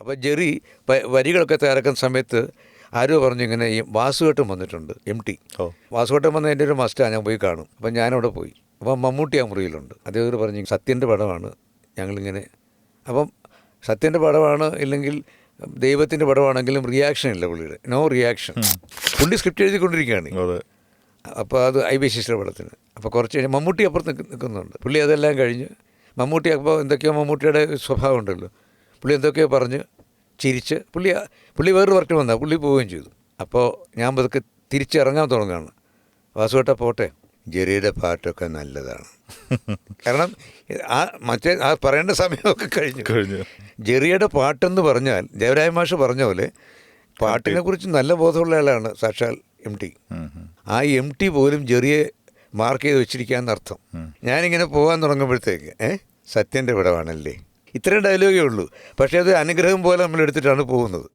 അപ്പോൾ ജെറി വരികളൊക്കെ തയ്യാറാക്കുന്ന സമയത്ത് ആരോ പറഞ്ഞു ഇങ്ങനെ ഈ വാസുവേട്ടൻ വന്നിട്ടുണ്ട് MT. വാസുവേട്ടൻ വന്ന എൻ്റെ ഒരു മസ്റ്റാണ്, ഞാൻ പോയി കാണും. അപ്പം ഞാനവിടെ പോയി. അപ്പം മമ്മൂട്ടി ആ മുറിയിലുണ്ട്. അദ്ദേഹം പറഞ്ഞു സത്യൻ്റെ പടമാണ് ഞങ്ങളിങ്ങനെ. അപ്പം സത്യൻ്റെ പടമാണ്, ഇല്ലെങ്കിൽ ദൈവത്തിൻ്റെ പടമാണെങ്കിലും റിയാക്ഷൻ ഇല്ല പുള്ളിയുടെ, നോ റിയാക്ഷൻ. പുള്ളി സ്ക്രിപ്റ്റ് എഴുതിക്കൊണ്ടിരിക്കുകയാണ്. അപ്പോൾ അത് IB ശിശിര പടത്തിന്. അപ്പോൾ കുറച്ച് കഴിഞ്ഞ് മമ്മൂട്ടി അപ്പുറത്ത് നിൽക്കുന്നുണ്ട്. പുള്ളി അതെല്ലാം കഴിഞ്ഞ് മമ്മൂട്ടി അപ്പോൾ എന്തൊക്കെയോ മമ്മൂട്ടിയുടെ സ്വഭാവം ഉണ്ടല്ലോ, പുള്ളി എന്തൊക്കെയോ പറഞ്ഞ് ചിരിച്ച് പുള്ളി വേറൊരു വർക്കിന് വന്നാൽ പുള്ളി പോവുകയും ചെയ്തു. അപ്പോൾ ഞാൻ പതുക്കെ തിരിച്ചിറങ്ങാൻ തുടങ്ങുകയാണ്. വാസുവേട്ട പോട്ടെ, ജെറിയുടെ പാട്ടൊക്കെ നല്ലതാണ്. കാരണം ആ പറയേണ്ട സമയമൊക്കെ കഴിഞ്ഞു. ജെറിയുടെ പാട്ടെന്ന് പറഞ്ഞാൽ ദേവരായ മാഷ് പറഞ്ഞ പോലെ പാട്ടിനെക്കുറിച്ച് നല്ല ബോധമുള്ള ആളാണ് സാക്ഷാൽ MT. ആ MT പോലും ജെറിയെ മാർക്ക് ചെയ്ത് വെച്ചിരിക്കാന്നർത്ഥം. ഞാനിങ്ങനെ പോകാൻ തുടങ്ങുമ്പോഴത്തേക്ക് സത്യൻ്റെ പടമാണല്ലേ, ഇത്രയും ഡയലോഗേ ഉള്ളൂ. പക്ഷേ അത് അനുഗ്രഹം പോലെ നമ്മൾ എടുത്തിട്ടാണ് പോകുന്നത്.